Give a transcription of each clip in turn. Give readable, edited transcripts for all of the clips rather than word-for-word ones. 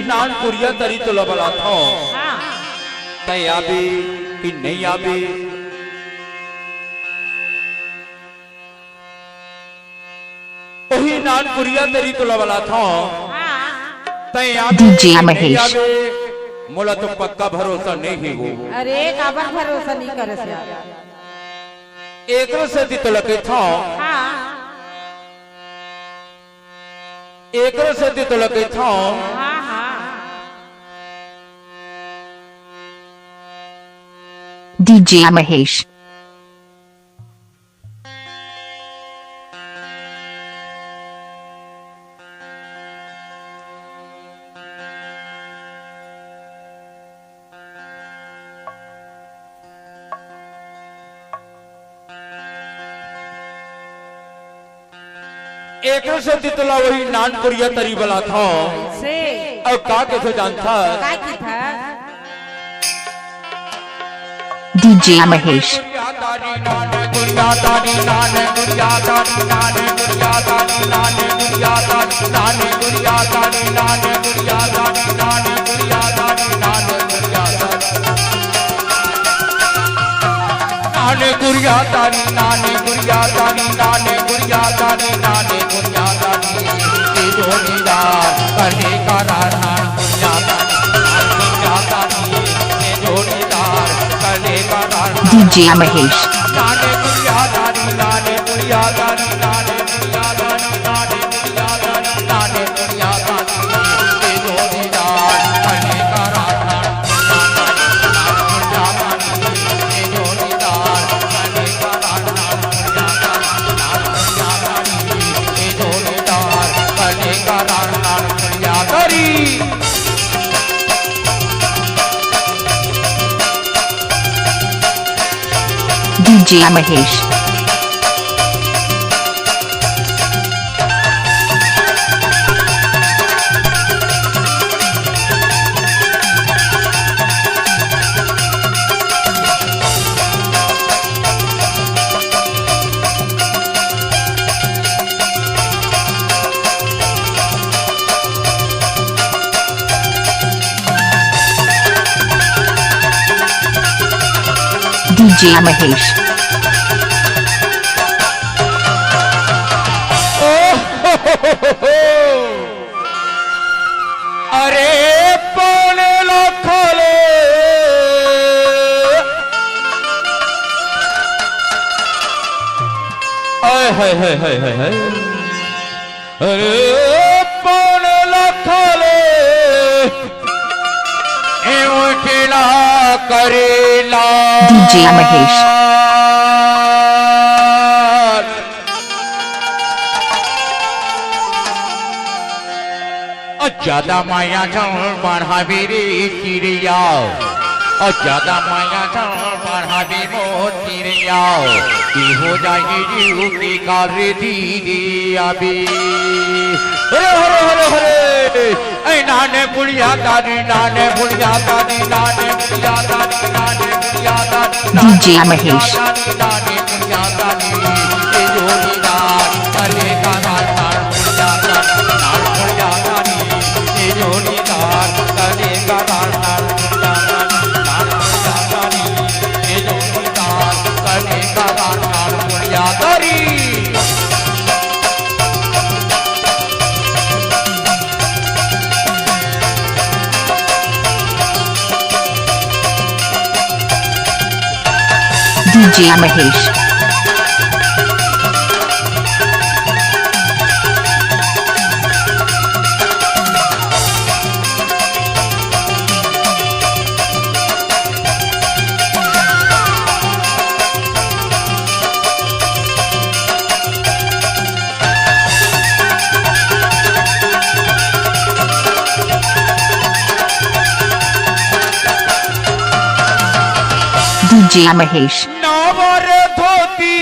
नानपुरिया तरी तो लबला था तय आबे कि नहीं आबे वही नानपुरिया तरी तो लबला था तय डीजे महेश मोला तो पक्का भरोसा नहीं हो। अरे काबर भरोसा नहीं करे से एक से दी तो लगे था एक से दी तो लगे था डीजे महेश एक से तितला वही नानपुरिया तरी वाला था से और का कैसे जानता का की था डीजे महेश नाने गुड़िया तानी नाने गुड़िया तानी नाने गुड़िया तानी नाने गुड़िया तानी जोड़ीदार करने का राधा गुड़िया तानी जोड़ीदार करने का राधा डीजे महेश नाने गुड़िया तानी नाने गुड़िया तानी नाने गुड़िया तानी नाने गुड़िया तानी नाने गुड़िया तानी जोड़ीदार करने का राधा डीजे महेश डीजे महेश अरे पौने लाख ले अरे पौने लाख ले उठला करेला डीजे महेश ज्यादा माया बढ़ावी रे चिड़िया और ज्यादा माया बढ़ावी मोर चिड़िया की हो जाएगी जीव की कार्य दीदी अभी हरे हरे हरे हरे ऐ नाने बुढ़िया दादी नाने बुढ़िया दादी नाने बुढ़िया दादी नाने बुढ़िया दादी डीजे महेश नाने बुढ़िया दादी ये जोड़ीदार करे का नार बुढ़िया दादी नार बुढ़िया दादी जोड़ीदार करे का नार बुढ़िया दादी ये जोड़ीदार करे का नार बुढ़िया दादी डीजे महेश डीजे महेश नवर धोती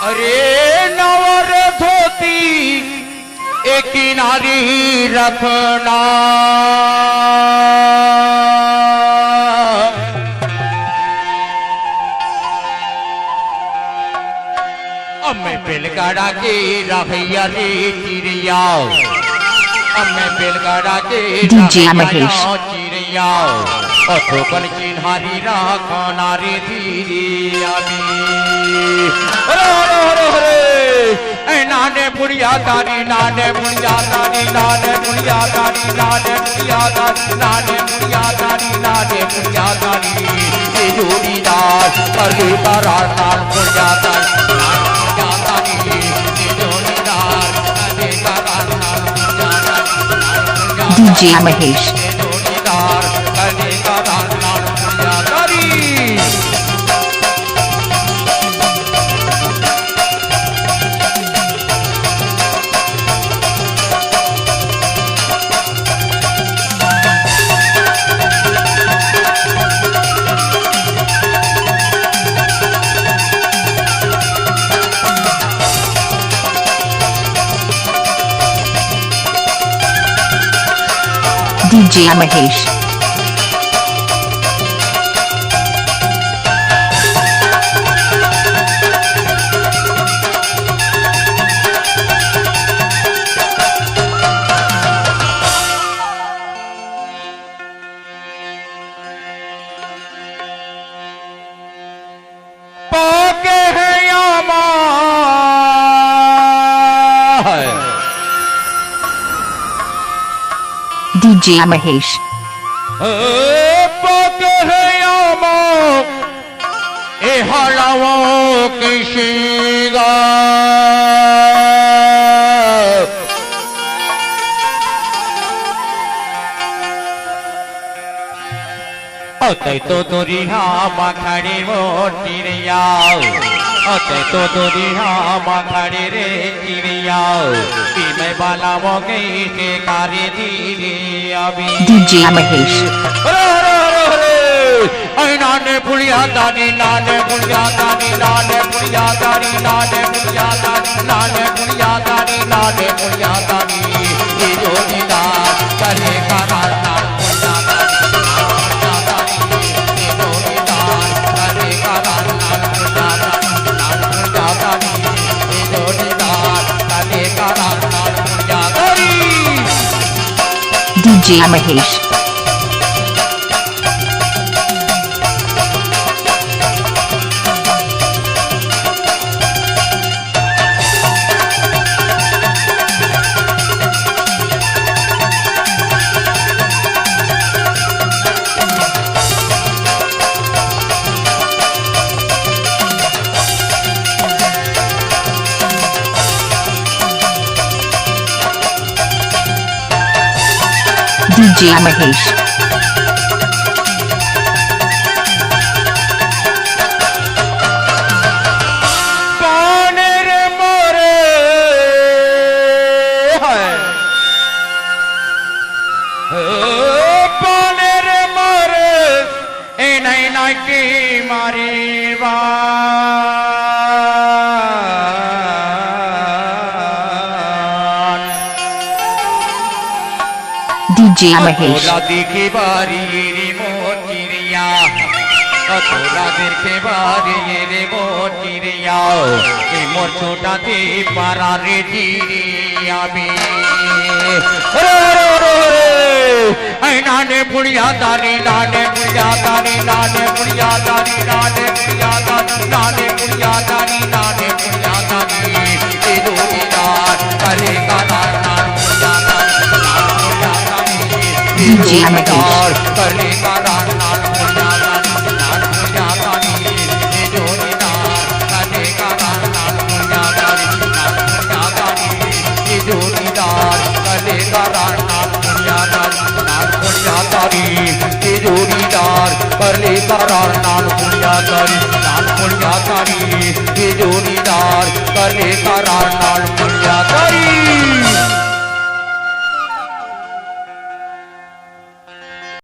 अरे नवर धोती एक किनारी रखना अब मैं बेलगाड़ा के रखैया रे चिड़िया मैं बेलगाड़ा के DJ महेश। चिड़िया ठोकन चिन्हारी राखाना रे धीरे आबी नाने बुढ़िया तारी नाने बुढ़िया तारी नाने बुढ़िया तारी नाने बुढ़िया तारी नाने बुढ़िया तारी नाने बुढ़िया तारी ये जोड़ीदार करके तारा नाल बुढ़िया तारी बुढ़िया तारी ये जोड़ीदार करके तारा नाल बुढ़िया तारी DJ महेश। ये जोड़ीदार करके तारा नाल बुढ़िया तारी DJ महेश। पाके है यामा DJ महेश। पाके है यामा ए हलावो किशीगा अते तो दुरिया मखड़ी मोटिरिया अते तो दुरिया मखड़ी रे चिड़िया कि मैं बाला वो गई के कारी धीरे अभी DJ महेश। नाने पुलिया दानी नाने पुलिया दानी नाने पुलिया दानी नाने पुलिया दानी नाने पुलिया दानी नाने पुलिया दानी ये जोड़ीदार करे का नाना पुलिया दानी ये जोड़ीदार करे का नाना पुलिया दानी ये जोड़ीदार करे का नाना पुलिया दानी DJ महेश। DJ महेश। पानेर मोरे है पानेर मोरे ए नैना की मारी DJ महेश। थोड़ा देखे बारी रे मोटिरिया थोड़ा देखे बारी रे मोटिरिया ये मोर छोटा दे पारा रे धीरिया में नाने पुड़िया दानी नाने पुड़िया दानी नाने पुड़िया दानी नाने पुड़िया दानी नाने पुड़िया दानी नाने पुड़िया दानी ये जोड़ीदार करेगा नाना पुड़िया दानी DJ महेश। करने का नाना पुड़िया दानी ये जोड़ीदार करने का नाना पुड़िया दानी ये जोड़ीदार करने का नाना पुड़िया दानी ये जोड़ीदार करने का नाना पुड़िया दानी ये जोड़ीदार करने का नाना पुड़िया दानी